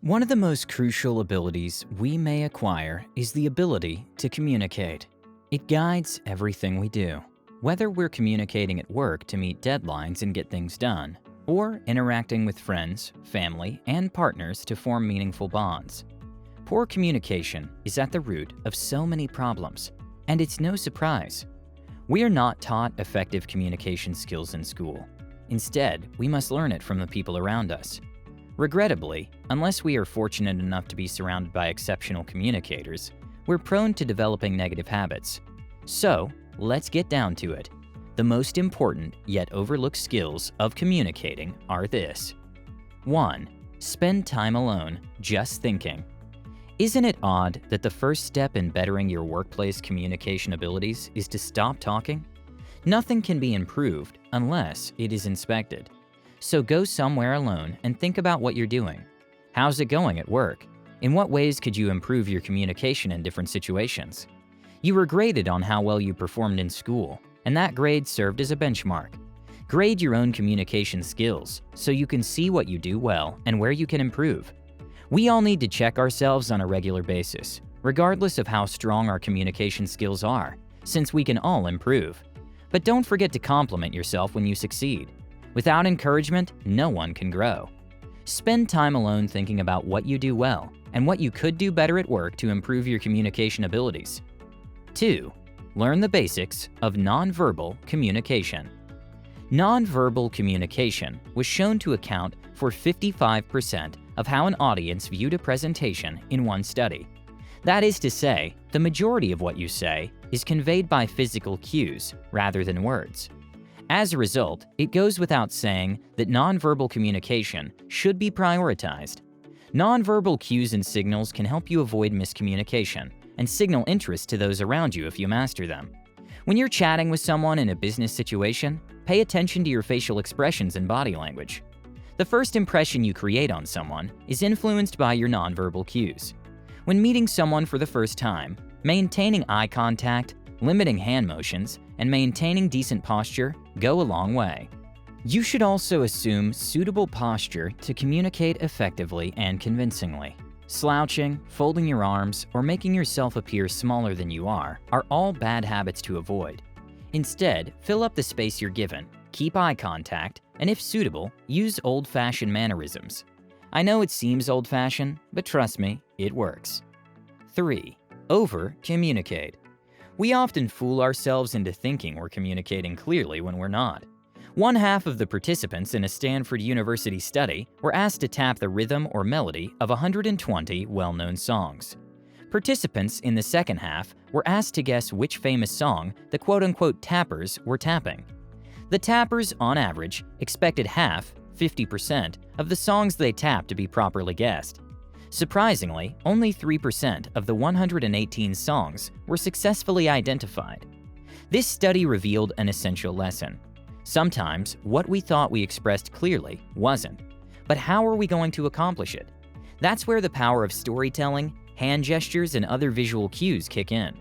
One of the most crucial abilities we may acquire is the ability to communicate. It guides everything we do, whether we're communicating at work to meet deadlines and get things done, or interacting with friends, family, and partners to form meaningful bonds. Poor communication is at the root of so many problems, and it's no surprise. We are not taught effective communication skills in school. Instead, we must learn it from the people around us. Regrettably, unless we are fortunate enough to be surrounded by exceptional communicators, we're prone to developing negative habits. So, let's get down to it. The most important yet overlooked skills of communicating are this. 1. Spend time alone, just thinking. Isn't it odd that the first step in bettering your workplace communication abilities is to stop talking? Nothing can be improved unless it is inspected. So go somewhere alone and think about what you're doing. How's it going at work? In what ways could you improve your communication in different situations? You were graded on how well you performed in school, and that grade served as a benchmark. Grade your own communication skills so you can see what you do well and where you can improve. We all need to check ourselves on a regular basis, regardless of how strong our communication skills are, since we can all improve. But don't forget to compliment yourself when you succeed. Without encouragement, no one can grow. Spend time alone thinking about what you do well and what you could do better at work to improve your communication abilities. 2. Learn the basics of nonverbal communication. Nonverbal communication was shown to account for 55% of how an audience viewed a presentation in one study. That is to say, the majority of what you say is conveyed by physical cues rather than words. As a result, it goes without saying that nonverbal communication should be prioritized. Nonverbal cues and signals can help you avoid miscommunication and signal interest to those around you if you master them. When you're chatting with someone in a business situation, pay attention to your facial expressions and body language. The first impression you create on someone is influenced by your nonverbal cues. When meeting someone for the first time, maintaining eye contact, limiting hand motions, and maintaining decent posture go a long way. You should also assume suitable posture to communicate effectively and convincingly. Slouching, folding your arms, or making yourself appear smaller than you are all bad habits to avoid. Instead, fill up the space you're given, keep eye contact, and if suitable, use old-fashioned mannerisms. I know it seems old-fashioned, but trust me, it works. 3. Over-communicate. We often fool ourselves into thinking we're communicating clearly when we're not. One half of the participants in a Stanford University study were asked to tap the rhythm or melody of 120 well-known songs. Participants in the second half were asked to guess which famous song the quote-unquote tappers were tapping. The tappers, on average, expected half, 50%, of the songs they tapped to be properly guessed. Surprisingly, only 3% of the 118 songs were successfully identified. This study revealed an essential lesson. Sometimes, what we thought we expressed clearly wasn't. But how are we going to accomplish it? That's where the power of storytelling, hand gestures, and other visual cues kick in.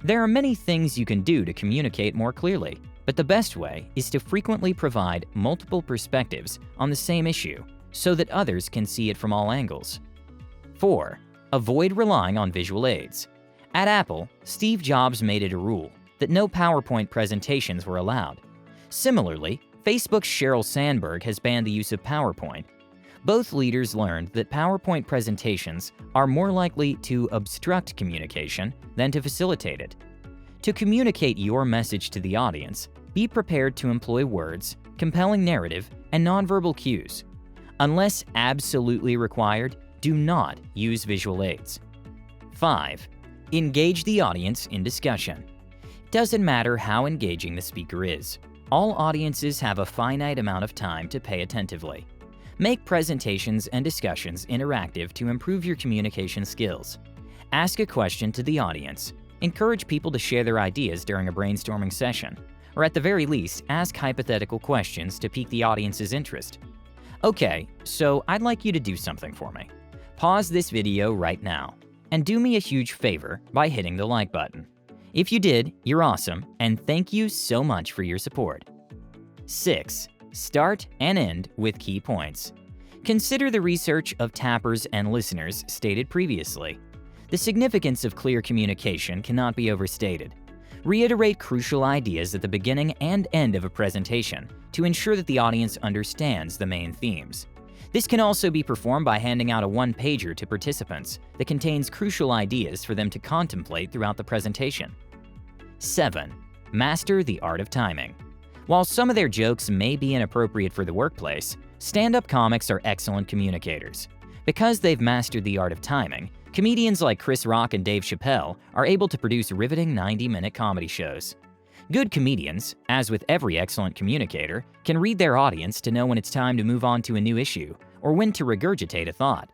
There are many things you can do to communicate more clearly, but the best way is to frequently provide multiple perspectives on the same issue so that others can see it from all angles. 4. Avoid relying on visual aids. At Apple, Steve Jobs made it a rule that no PowerPoint presentations were allowed. Similarly, Facebook's Sheryl Sandberg has banned the use of PowerPoint. Both leaders learned that PowerPoint presentations are more likely to obstruct communication than to facilitate it. To communicate your message to the audience, be prepared to employ words, compelling narrative, and nonverbal cues. Unless absolutely required, do not use visual aids. 5. Engage the audience in discussion. It doesn't matter how engaging the speaker is. All audiences have a finite amount of time to pay attentively. Make presentations and discussions interactive to improve your communication skills. Ask a question to the audience. Encourage people to share their ideas during a brainstorming session, or at the very least, ask hypothetical questions to pique the audience's interest. Okay, so I'd like you to do something for me. Pause this video right now, and do me a huge favor by hitting the like button. If you did, you're awesome, and thank you so much for your support. 6. Start and end with key points. Consider the research of tappers and listeners stated previously. The significance of clear communication cannot be overstated. Reiterate crucial ideas at the beginning and end of a presentation to ensure that the audience understands the main themes. This can also be performed by handing out a one-pager to participants that contains crucial ideas for them to contemplate throughout the presentation. 7. Master the art of timing. While some of their jokes may be inappropriate for the workplace, stand-up comics are excellent communicators. Because they've mastered the art of timing, comedians like Chris Rock and Dave Chappelle are able to produce riveting 90-minute comedy shows. Good comedians, as with every excellent communicator, can read their audience to know when it's time to move on to a new issue or when to regurgitate a thought.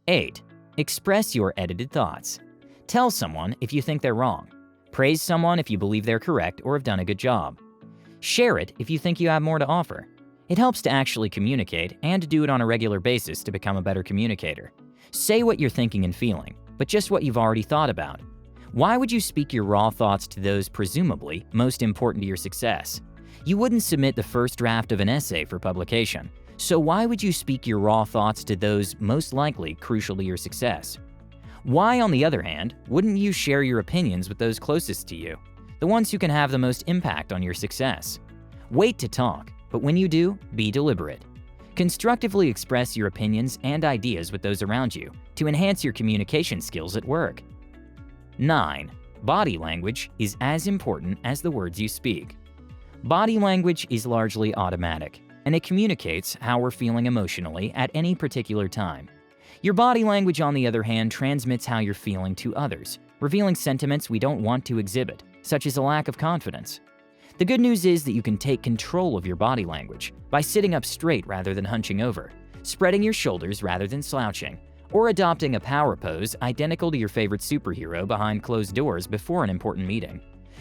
8. Express your edited thoughts. Tell someone if you think they're wrong. Praise someone if you believe they're correct or have done a good job. Share it if you think you have more to offer. It helps to actually communicate and to do it on a regular basis to become a better communicator. Say what you're thinking and feeling, but just what you've already thought about. Why would you speak your raw thoughts to those presumably most important to your success? You wouldn't submit the first draft of an essay for publication, so why would you speak your raw thoughts to those most likely crucial to your success? Why, on the other hand, wouldn't you share your opinions with those closest to you, the ones who can have the most impact on your success? Wait to talk, but when you do, be deliberate. Constructively express your opinions and ideas with those around you to enhance your communication skills at work. 9. Body language is as important as the words you speak. Body language is largely automatic, and it communicates how we're feeling emotionally at any particular time. Your body language, on the other hand, transmits how you're feeling to others, revealing sentiments we don't want to exhibit, such as a lack of confidence. The good news is that you can take control of your body language by sitting up straight rather than hunching over, spreading your shoulders rather than slouching, or adopting a power pose identical to your favorite superhero behind closed doors before an important meeting.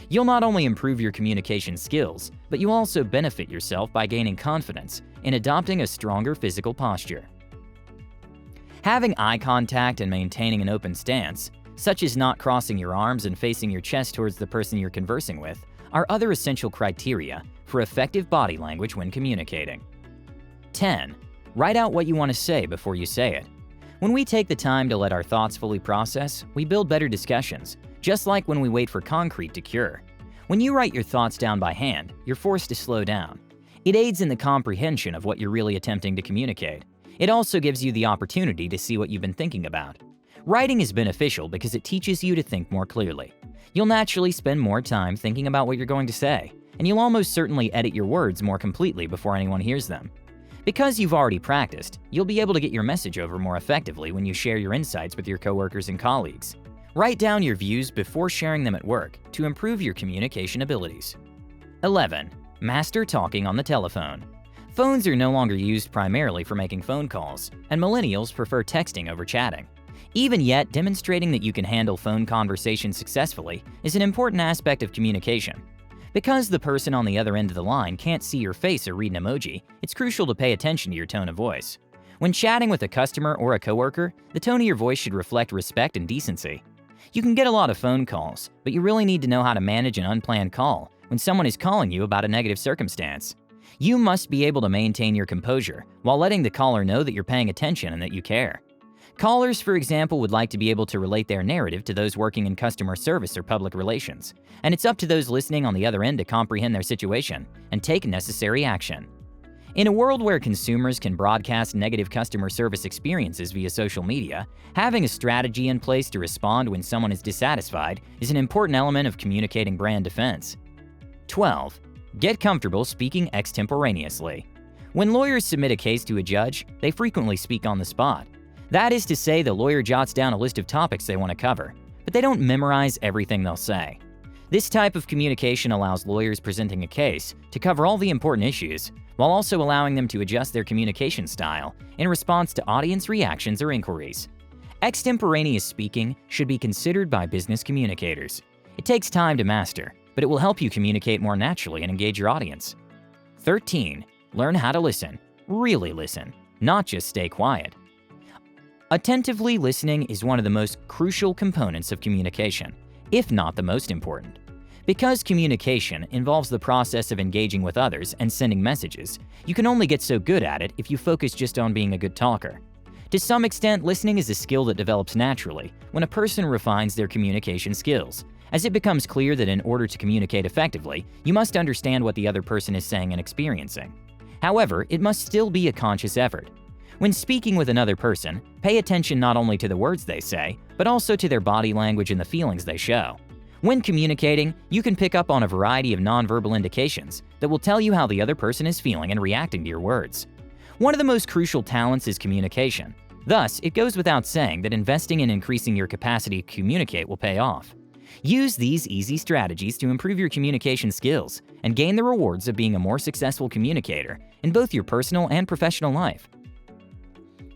You'll not only improve your communication skills, but you'll also benefit yourself by gaining confidence in adopting a stronger physical posture. Having eye contact and maintaining an open stance, such as not crossing your arms and facing your chest towards the person you're conversing with, are other essential criteria for effective body language when communicating. 10. Write out what you want to say before you say it. When we take the time to let our thoughts fully process, we build better discussions, just like when we wait for concrete to cure. When you write your thoughts down by hand, you're forced to slow down. It aids in the comprehension of what you're really attempting to communicate. It also gives you the opportunity to see what you've been thinking about. Writing is beneficial because it teaches you to think more clearly. You'll naturally spend more time thinking about what you're going to say, and you'll almost certainly edit your words more completely before anyone hears them. Because you've already practiced, you'll be able to get your message over more effectively when you share your insights with your coworkers and colleagues. Write down your views before sharing them at work to improve your communication abilities. 11. Master talking on the telephone. Phones are no longer used primarily for making phone calls, and millennials prefer texting over chatting. Even yet, demonstrating that you can handle phone conversations successfully is an important aspect of communication. Because the person on the other end of the line can't see your face or read an emoji, it's crucial to pay attention to your tone of voice. When chatting with a customer or a coworker, the tone of your voice should reflect respect and decency. You can get a lot of phone calls, but you really need to know how to manage an unplanned call when someone is calling you about a negative circumstance. You must be able to maintain your composure while letting the caller know that you're paying attention and that you care. Callers, for example, would like to be able to relate their narrative to those working in customer service or public relations, and it's up to those listening on the other end to comprehend their situation and take necessary action. In a world where consumers can broadcast negative customer service experiences via social media, having a strategy in place to respond when someone is dissatisfied is an important element of communicating brand defense. 12. Get comfortable speaking extemporaneously. When lawyers submit a case to a judge, they frequently speak on the spot. That is to say, the lawyer jots down a list of topics they want to cover, but they don't memorize everything they'll say. This type of communication allows lawyers presenting a case to cover all the important issues, while also allowing them to adjust their communication style in response to audience reactions or inquiries. Extemporaneous speaking should be considered by business communicators. It takes time to master, but it will help you communicate more naturally and engage your audience. 13. Learn how to listen. Really listen, not just stay quiet. Attentively listening is one of the most crucial components of communication, if not the most important. Because communication involves the process of engaging with others and sending messages, you can only get so good at it if you focus just on being a good talker. To some extent, listening is a skill that develops naturally when a person refines their communication skills, as it becomes clear that in order to communicate effectively, you must understand what the other person is saying and experiencing. However, it must still be a conscious effort. When speaking with another person, pay attention not only to the words they say, but also to their body language and the feelings they show. When communicating, you can pick up on a variety of nonverbal indications that will tell you how the other person is feeling and reacting to your words. One of the most crucial talents is communication. Thus, it goes without saying that investing in increasing your capacity to communicate will pay off. Use these easy strategies to improve your communication skills and gain the rewards of being a more successful communicator in both your personal and professional life.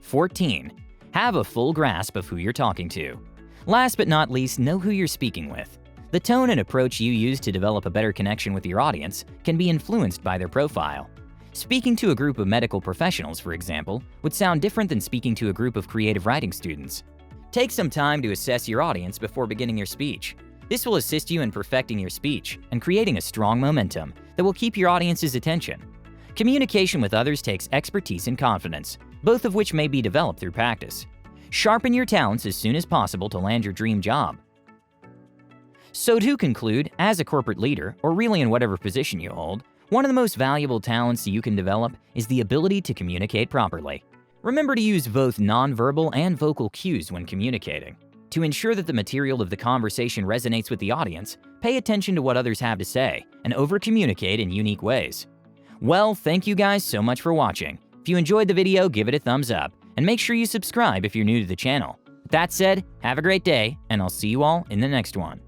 14. Have a full grasp of who you're talking to. Last but not least, know who you're speaking with. The tone and approach you use to develop a better connection with your audience can be influenced by their profile. Speaking to a group of medical professionals, for example, would sound different than speaking to a group of creative writing students. Take some time to assess your audience before beginning your speech. This will assist you in perfecting your speech and creating a strong momentum that will keep your audience's attention. Communication with others takes expertise and confidence, both of which may be developed through practice. Sharpen your talents as soon as possible to land your dream job. So to conclude, as a corporate leader, or really in whatever position you hold, one of the most valuable talents you can develop is the ability to communicate properly. Remember to use both nonverbal and vocal cues when communicating. To ensure that the material of the conversation resonates with the audience, pay attention to what others have to say and over-communicate in unique ways. Well, thank you guys so much for watching. If you enjoyed the video, give it a thumbs up, and make sure you subscribe if you're new to the channel. With that said, have a great day, and I'll see you all in the next one.